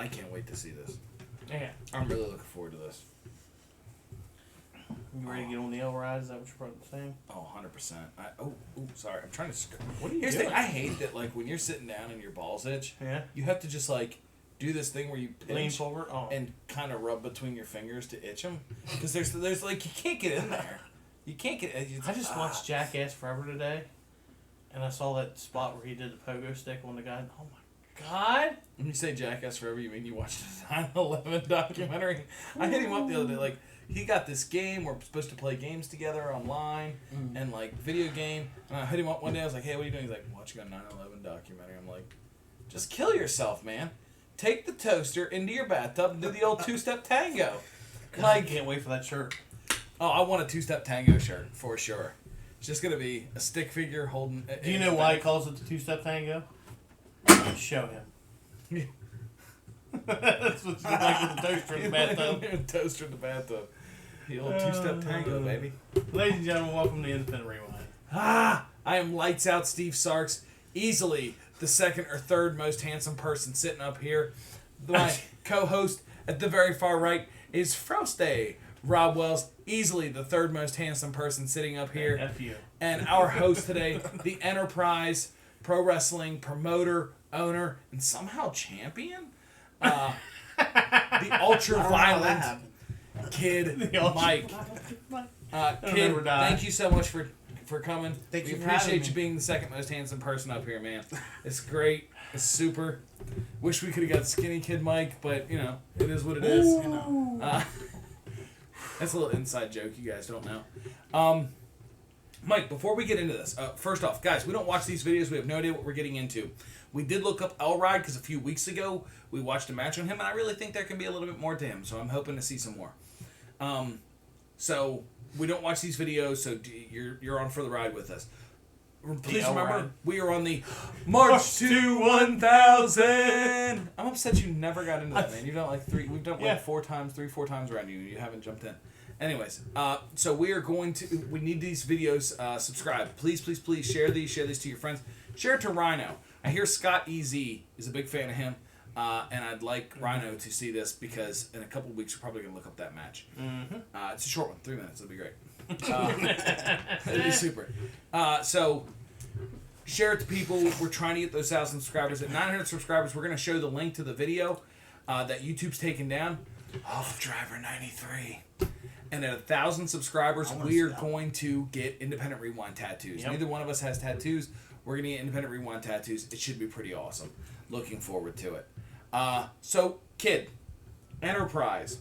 I can't wait to see this. Yeah. I'm really looking forward to this. You ready to get on the L ride? Is that what you're probably saying? Oh, 100%. Sorry. I'm trying to... What are you Here's doing? the thing. I hate that, like, when you're sitting down and your balls itch, you have to just, like, do this thing where you lean forward and kind of rub between your fingers to itch them. Because there's, like, you can't get in there. You can't get... I just watched Jackass Forever today, and I saw that spot where he did the pogo stick on the guy. Oh, my God. When you say Jackass Forever, you mean you watched the 9/11 documentary? I hit him up the other day, like... He got this game. We're supposed to play games together online and, like, video game. And I hit him up one day. I was like, hey, what are you doing? He's like, watching a 9/11 documentary. I'm like, just kill yourself, man. Take the toaster into your bathtub and do the old two-step tango. God, I can't wait for that shirt. Oh, I want a two-step tango shirt, for sure. It's just going to be a stick figure holding... Do you know why he calls it the two-step tango? Show him. That's what you like with the toaster in the bathtub. Toaster in the bathtub. The old two-step tango, baby. Ladies and gentlemen, welcome to Independent Rewind. I am Lights Out Steve Sarks, easily the second or third most handsome person sitting up here. My co-host at the very far right is Froste Rob Wells, easily the third most handsome person sitting up here. F you. And our host today, the Enterprise Pro Wrestling promoter, owner, and somehow champion? The ultra-violent Kid Mike. Kid, thank you so much for coming. Thank you we for having appreciate me. you being the second most handsome person up here, man. It's great. It's super. Wish we could have got Skinny Kid Mike, but, you know, it is what it is. You know. That's a little inside joke you guys don't know. Mike, before we get into this, first off, guys, we don't watch these videos. We have no idea what we're getting into. We did look up Elrod because a few weeks ago we watched a match on him, and I really think there can be a little bit more to him, so I'm hoping to see some more. So we don't watch these videos, so you're on for the ride with us. Please remember, we are on the March to 1000. I'm upset you never got into that, man. You've done like we've done like 4 times around you, and you haven't jumped in. Anyways, so we need these videos. Subscribe, please share these to your friends. Share it to Rhino. I hear Scott EZ is a big fan of him, and I'd like Rhino to see this because in a couple of weeks we're probably gonna look up that match. Mm-hmm. It's a short one, 3 minutes. It'll be great. It'll be super. So share it to people. We're trying to get those 1,000 subscribers. At 900 subscribers, we're gonna show the link to the video that YouTube's taken down. Off Driver 93. And at 1,000 subscribers, we are going to get Independent Rewind tattoos. Yep. Neither one of us has tattoos. We're going to get Independent Rewind tattoos. It should be pretty awesome. Looking forward to it. So, Kid, Enterprise,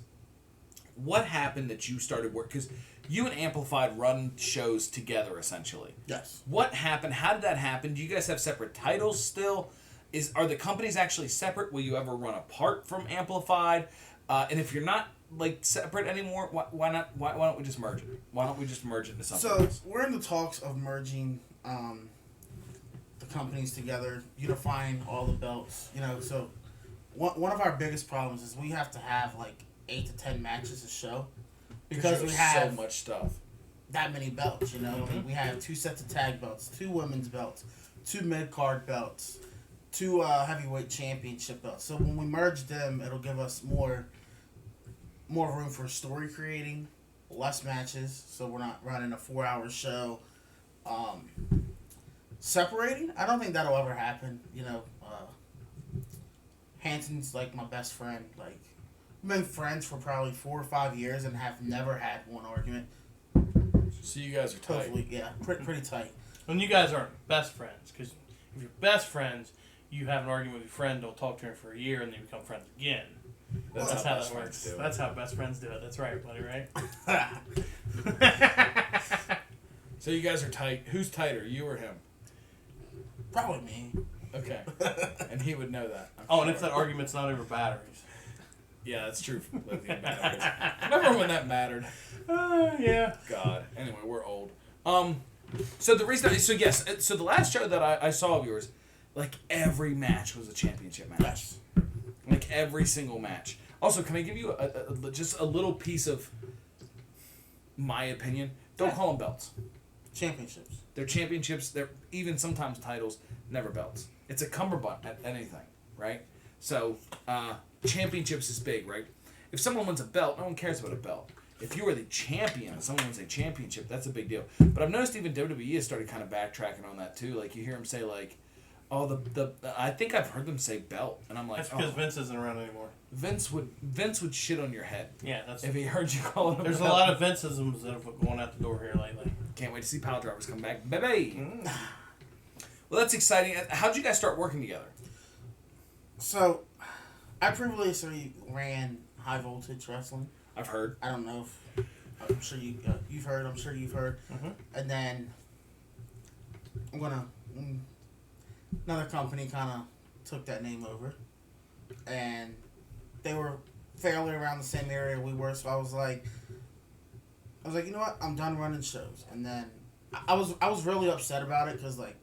what happened that you started work? Because you and Amplified run shows together, essentially. Yes. What happened? How did that happen? Do you guys have separate titles still? Are the companies actually separate? Will you ever run apart from Amplified? And if you're not like separate anymore, why not? Why don't we just merge it? Why don't we just merge it into something else? We're in the talks of merging the companies together, unifying all the belts. You know, so one of our biggest problems is we have to have like 8 to 10 matches a show because we have so much stuff. That many belts. You know, we have 2 sets of tag belts, 2 women's belts, 2 mid card belts, 2 heavyweight championship belts. So when we merge them, it'll give us more room for story creating, less matches, so we're not running a 4-hour show. Separating, I don't think that'll ever happen. You know, Hanson's like my best friend. Like, we've been friends for probably 4 or 5 years and have never had one argument. So you guys are tight. Hopefully, yeah, pretty tight. And you guys aren't best friends, because if you're best friends, you have an argument with your friend, don't talk to him for a year, and then you become friends again. That's how that works. That's how best friends do it. That's right, buddy, right? So you guys are tight. Who's tighter, you or him? Probably me. Okay. And he would know that. And if that argument's not over batteries. Yeah, that's true. For lithium batteries. Remember when that mattered? Yeah. God. Anyway, we're old. So the reason so the last show that I saw of yours, like every match was a championship match. Yes. Like every single match. Also, can I give you just a little piece of my opinion? Don't call them belts. Championships. They're championships. They're even sometimes titles, never belts. It's a cummerbund at anything, right? So, championships is big, right? If someone wins a belt, no one cares about a belt. If you are the champion, someone wins a championship, that's a big deal. But I've noticed even WWE has started kind of backtracking on that too. Like you hear them say like, "Oh, I think I've heard them say belt," and I'm like, that's because Vince isn't around anymore. Vince would shit on your head. Yeah, that's if he heard you call it. There's a lot of Vinceisms that have gone out the door here lately. Can't wait to see Power Drivers come back, baby. Well, that's exciting. How'd you guys start working together? So, I previously ran high voltage wrestling. I've heard. I don't know if I'm sure you've heard. I'm sure you've heard. Mm-hmm. And then another company kind of took that name over, and they were fairly around the same area we were. So I was like, you know what? I'm done running shows. And then I was really upset about it because like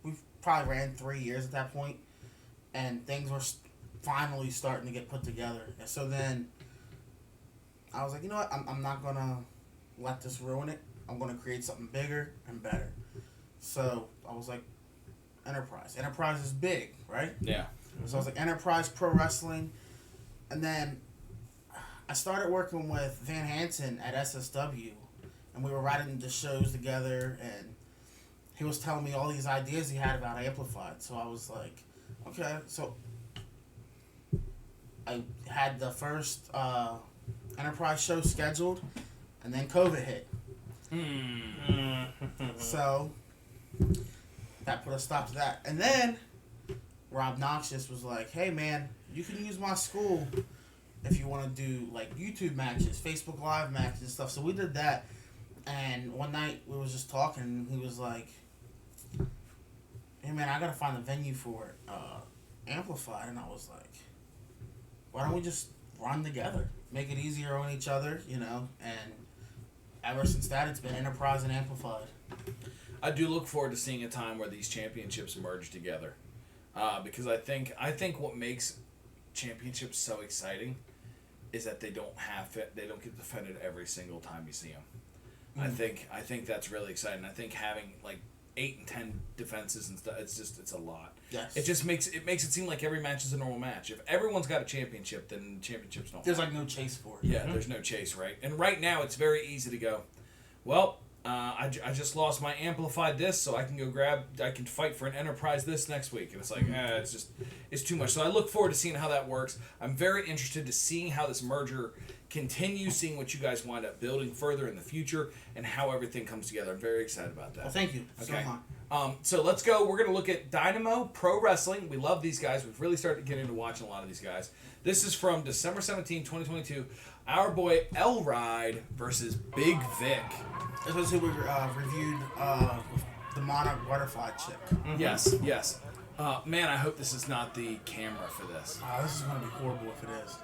we probably ran 3 years at that point, and things were finally starting to get put together. And so then I was like, you know what? I'm not gonna let this ruin it. I'm gonna create something bigger and better. So I was like, Enterprise. Enterprise is big, right? Yeah. So I was like, Enterprise Pro Wrestling. And then I started working with Van Hansen at SSW, and we were writing the shows together, and he was telling me all these ideas he had about Amplified. So I was like, okay. So I had the first Enterprise show scheduled, and then COVID hit. So that put a stop to that. And then Rob Noxious was like, hey man, you can use my school if you want to do like YouTube matches, Facebook Live matches and stuff. So we did that. And one night we was just talking, and he was like, hey man, I gotta find a venue for Amplified. And I was like, why don't we just run together, make it easier on each other, you know? And ever since that, it's been Enterprise and Amplified. I do look forward to seeing a time where these championships merge together, because I think what makes championships so exciting is that they don't get defended every single time you see them. Mm-hmm. I think that's really exciting. I think having like 8 and 10 defenses and stuff, it's a lot. Yes. It just makes it seem like every match is a normal match. If everyone's got a championship, then championships don't. There's like no chase for it. Yeah, there's no chase, right? And right now it's very easy to go, well, I just lost my Amplified this, so I can fight for an Enterprise this next week. And it's like, it's too much. So I look forward to seeing how that works. I'm very interested to seeing how this merger continues, seeing what you guys wind up building further in the future, and how everything comes together. I'm very excited about that. Well, thank you. Okay. So so let's go. We're going to look at Dynamo Pro Wrestling. We love these guys. We've really started to get into watching a lot of these guys. This is from December 17, 2022. Our boy L-Ride versus Big Vic. This was who we reviewed the Monarch Butterfly chick. Mm-hmm. Yes. Man, I hope this is not the camera for this. This is going to be horrible if it is.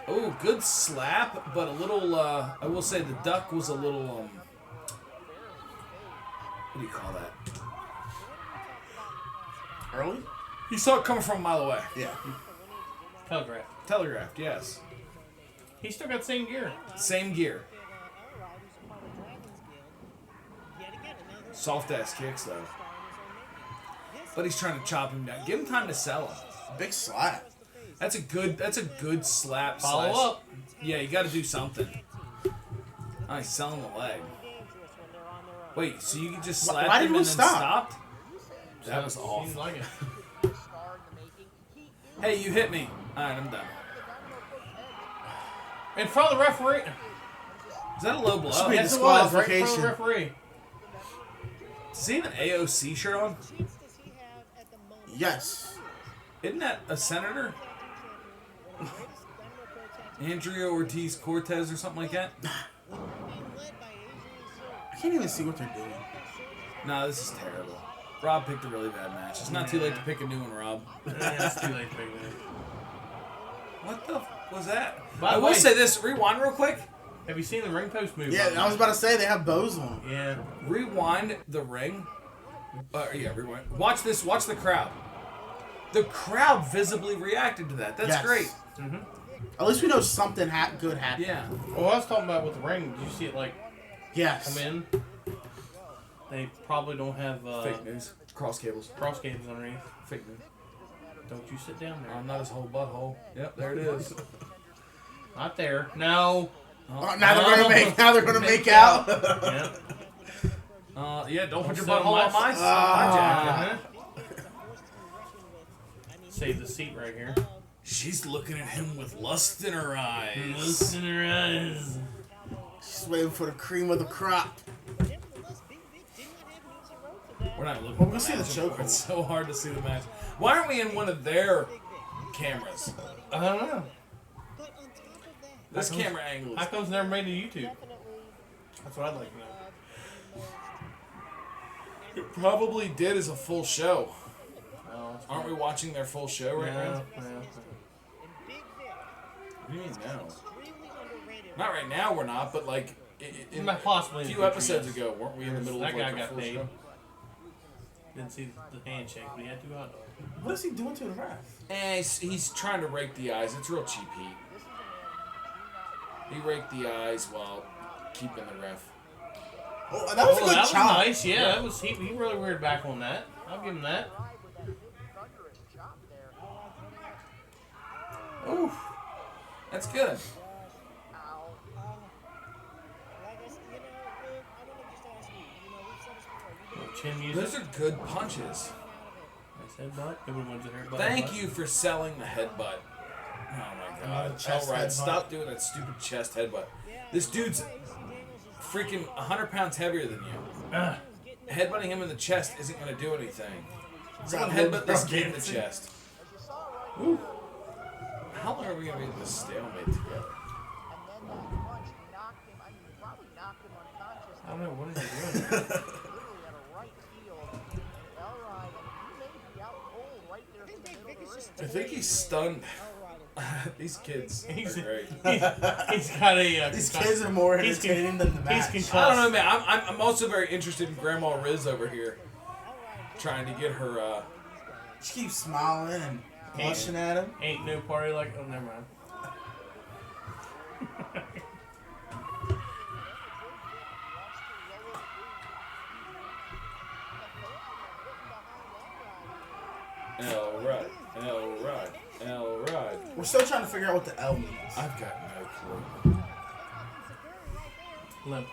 Oh, good slap, but a little, I will say the duck was a little, what do you call that? Early? You saw it coming from a mile away. Yeah. Telegraphed, yes. He still got the same gear. Same gear. Soft ass kicks though. But he's trying to chop him down. Give him time to sell him. Big slap. That's a good slap. Follow up. Yeah, you got to do something. Oh, he's selling the leg. Wait, so you can just slap him and then stopped? That was awful. Seems like it. Hey, you hit me. All right, I'm done. In front of the referee. Is that a low blow? Yes, it was. Right in front of the referee. Does he have an AOC shirt on? Yes. Isn't that a senator? Andrea Ortiz Cortez or something like that? I can't even see what they're doing. No, this is terrible. Rob picked a really bad match. It's not too late to pick a new one, Rob. Yeah, it's too late to pick a new one. What the was that? I will say this. Rewind real quick. Have you seen the ring post move? Yeah, I was about to say they have bows on. Yeah. Rewind the ring. Rewind. Watch this. Watch the crowd. The crowd visibly reacted to that. That's great. Mm-hmm. At least we know something good happened. Yeah. Well, I was talking about with the ring. Did you see it Yes. come in? They probably don't have Fake news. Cross cables. cross cables underneath. Fake news. Don't you sit down there. Not his whole butthole. Yep, there it is. Not there. No. Now they're gonna make out. Yep. Yeah, don't put your sit on butthole on my jacket. Save the seat right here. She's looking at him with lust in her eyes. Lust in her eyes. She's waiting for the cream of the crop. We're not looking. Well, we'll see the choke. It's so hard to see the match. Why aren't we in one of their cameras? I don't know. This camera angle How is... comes it never made it to YouTube? That's what I'd like to know. It probably did as a full show. Oh, Aren't we watching their full show right now? No. What do you mean no? Not right now we're not, but like Possibly a in few the future, episodes yes. ago, weren't we in the middle That of guy like a got full paid. show? Didn't see the handshake, but he had 2 hot dogs. What is he doing to the ref? He's trying to rake the eyes. It's real cheap heat. He raked the eyes while keeping the ref. Oh, that was a good that chop. was nice. Yeah, that was he really reared back on that. I'll give him that. Ooh, that's good. Chin music. Those are good punches. Nice headbutt. Everyone wants a headbutt. Thank you for selling the headbutt. Oh my god. Chest Alright, headbutt. stop doing that stupid chest headbutt. This dude's freaking 100 pounds heavier than you. Headbutting him in the chest isn't going to do anything. Someone headbutt this kid in the chest. Ooh. How long are we going to be in this stalemate together? I don't know. What is he doing? I think he's stunned. These kids are great. He's got a. These kids are more he's entertaining than the match. concussed. I don't know, man. I'm also very interested in Grandma Riz over here. Trying to get her, She keeps smiling and blushing at him. Ain't no party like. Oh, never mind. L right. We're still trying to figure out what the L means. I've got no clue. Limp.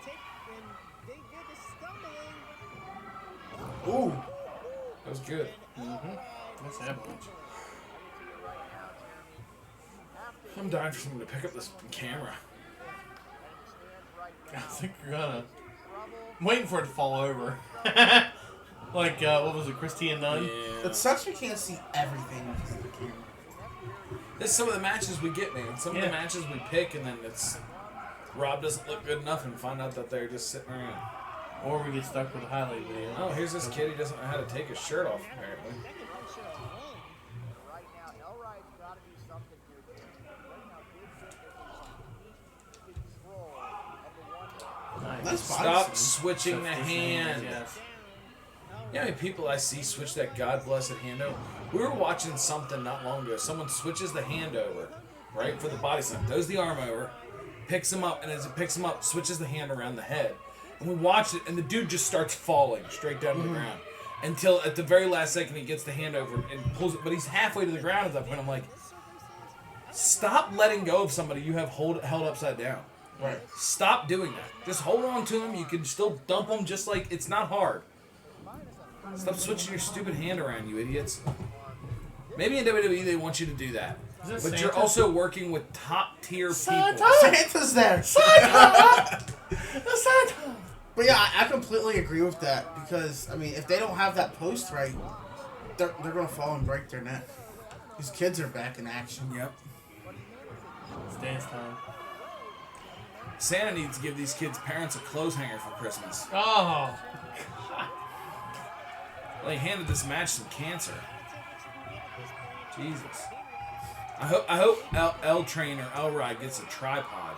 Ooh. That was good. That's avalanche. I'm dying for someone to pick up this camera. I think you're gonna. I'm waiting for it to fall over. Like, what was it, Christine Nunn? Yeah. It sucks we can't see everything because of the camera. This is some of the matches we get, man. Some of the matches we pick, and then it's Rob doesn't look good enough, and find out that they're just sitting around. Or we get stuck with a highlight video. Oh, here's this kid. He doesn't know how to take his shirt off, apparently. Nice. Stop switching the hand. Yes. You know how many people I see switch that God blessed hand over? We were watching something not long ago. Someone switches the hand over, right, for the body slam. Throws the arm over, picks him up, and as it picks him up, switches the hand around the head. And we watched it, and the dude just starts falling straight down to the ground. Until at the very last second, he gets the hand over and pulls it. But he's halfway to the ground at that point. I'm like, stop letting go of somebody you have held upside down. Right. Stop doing that. Just hold on to him. You can still dump him just like it's not hard. Stop switching your stupid hand around, you idiots. Maybe in WWE they want you to do that. But Santa? you're also working with top tier people. Santa's there. Santa! But yeah, I completely agree with that because I mean, if they don't have that post right, they're gonna fall and break their neck. These kids are back in action. Yep. It's dance time. Santa needs to give these kids' parents a clothes hanger for Christmas. Oh. Well, he handed this match some cancer. Jesus. I hope L Train or L Ride gets a tripod.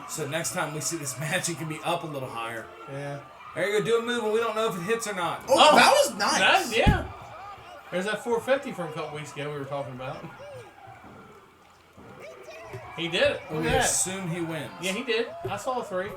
So next time we see this match, it can be up a little higher. Yeah. There you go, do a move, and we don't know if it hits or not. Oh, that was nice. Yeah. There's that 450 from a couple weeks ago we were talking about. He did it. Look We at that. assume he wins. Yeah, he did. I saw a 3.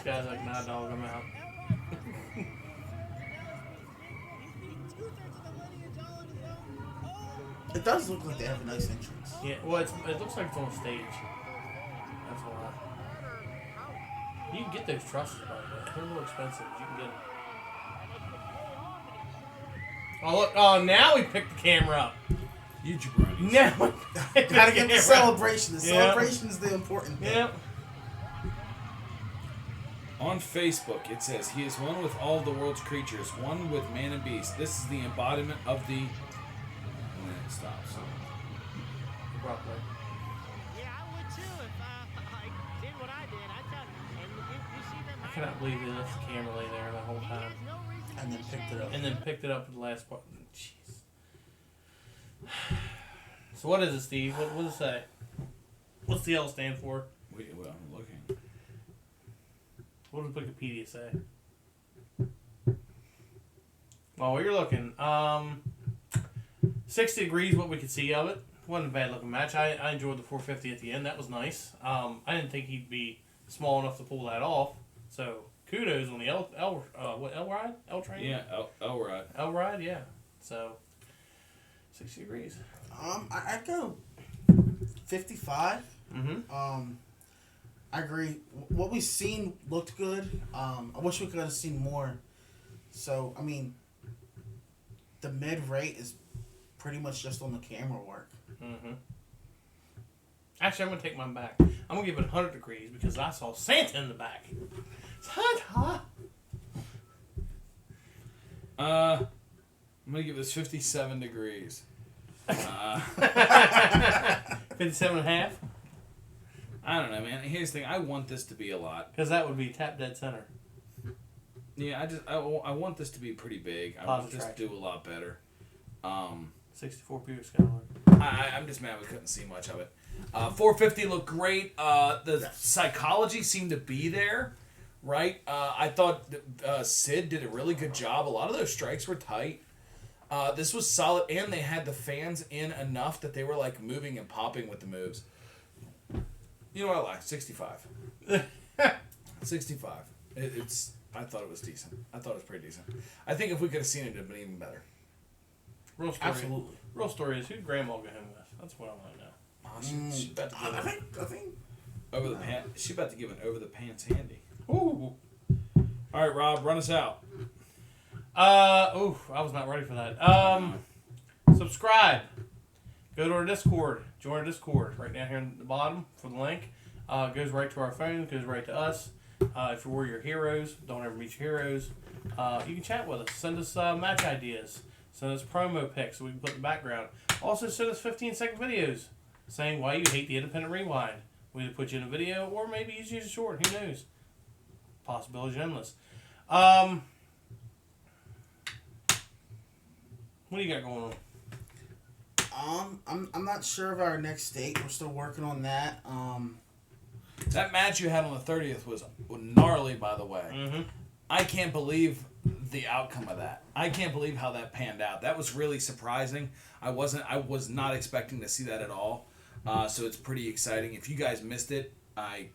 This guy's like, nah, dog, I'm out. It does look like they have a nice entrance. Yeah, well, it looks like it's on stage. That's why. You can get those trusses, by the way. They're a little expensive, but you can get them. Oh, look. Oh, now we picked the camera up. You jabronis. Now we picked Gotta get the camera up. celebration. The Yeah. celebration is the important thing. Yep. On Facebook, it says, he is one with all the world's creatures, one with man and beast. This is the embodiment of the... And then it stops. Probably. Yeah, I would too if I did what I did. I tell you. And if you see them, I cannot believe they left the camera lay there the whole time. no reason. And then picked it up. And then picked it up at the last part. Jeez. So what is it, Steve? What does it say? What's the L stand for? Wait, well, I'm looking. What does Wikipedia say? Well, while you're looking, 60 degrees what we could see of it. Wasn't a bad looking match. I enjoyed the 450 at the end. That was nice. I didn't think he'd be small enough to pull that off. So kudos on the L ride? L train? Yeah, L ride. L ride, yeah. So 60 degrees. I'd go 55. Mm-hmm. I agree. What we've seen looked good. I wish we could have seen more. So, I mean, the mid rate is pretty much just on the camera work. Mm-hmm. Actually, I'm going to take mine back. I'm going to give it 100 degrees because I saw Santa in the back. Santa! I'm going to give this 57 degrees. 57 and a half? I don't know, man. Here's the thing. I want this to be a lot. Because that would be tap dead center. Yeah, I want this to be pretty big. I want this to do a lot better. 64 Buick Skylark. I'm just mad we couldn't see much of it. 450 looked great. The psychology seemed to be there, right? I thought Sid did a really good job. A lot of those strikes were tight. This was solid, and they had the fans in enough that they were like moving and popping with the moves. You know what I like? 65. 65. It's. I thought it was decent. I thought it was pretty decent. I think if we could have seen it, it'd have been even better. Real story. Absolutely. Real story is who'd Grandma go home with? That's what I want to know. Oh, she about to give I think. over the pants. She about to give an over the pants handy. Ooh. All right, Rob, run us out. I was not ready for that. Subscribe. Go to our Discord. Join our Discord right down here at the bottom for the link. Goes right to our phone. Goes right to us. If we're your heroes, don't ever meet your heroes. You can chat with us. Send us match ideas. Send us promo pics so we can put in the background. Also, send us 15-second videos saying why you hate the independent rewind. We either put you in a video or maybe you use a short. Who knows? Possibilities are endless. What do you got going on? I'm not sure of our next date. We're still working on that. That match you had on the 30th was gnarly, by the way. Mm-hmm. I can't believe the outcome of that. I can't believe how that panned out. That was really surprising. I was not expecting to see that at all. So it's pretty exciting. If you guys missed it, I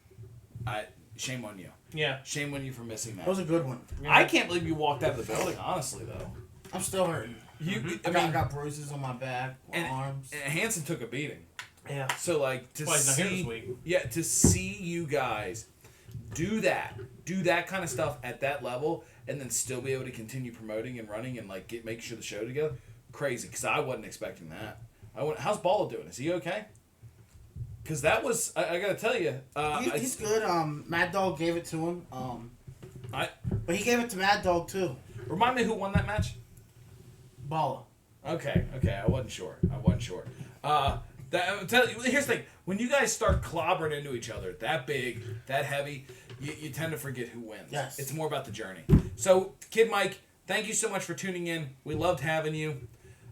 shame on you. Yeah. Shame on you for missing That was that. a good one. I can't believe you walked out of the building, honestly, though. I'm still hurting. I I mean, got bruises on my back, my arms. and Hanson took a beating. Yeah. So, like, to Well, he's not here this see, week. yeah, to see you guys do that kind of stuff at that level, and then still be able to continue promoting and running and like make sure the show together, crazy. Because I wasn't expecting that. How's Balla doing? Is he okay? Because that was, I gotta tell you, He's good. Mad Dog gave it to him. But he gave it to Mad Dog too. Remind me who won that match. Balla. Okay, I wasn't sure. Here's the thing: when you guys start clobbering into each other, that big, that heavy, you tend to forget who wins. Yes. It's more about the journey. So, Kid Mike, thank you so much for tuning in. We loved having you.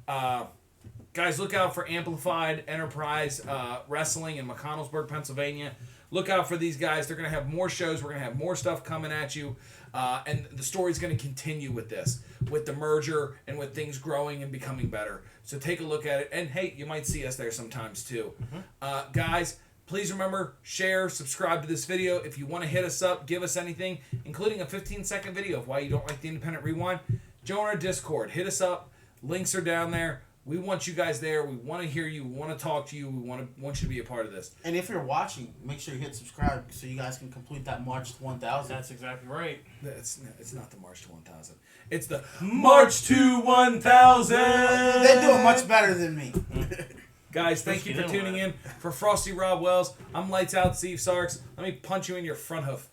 Guys, look out for Amplified Enterprise Wrestling in McConnellsburg, Pennsylvania. Look out for these guys. They're going to have more shows. We're going to have more stuff coming at you. And the story's going to continue with this, with the merger and with things growing and becoming better. So take a look at it. And, hey, you might see us there sometimes, too. Guys, Please remember, share, subscribe to this video. If you want to hit us up, give us anything, including a 15-second video of why you don't like the Independent Rewind, join our Discord. Hit us up. Links are down there. We want you guys there. We want to hear you. We want to talk to you. We want you to be a part of this. And if you're watching, make sure you hit subscribe so you guys can complete that March to 1,000. That's exactly right. It's not the March to 1,000. It's the March to 1,000. They're doing much better than me. Guys, thank you for tuning in. For Frosty Rob Wells, I'm Lights Out Steve Sarks. Let me punch you in your front hoof.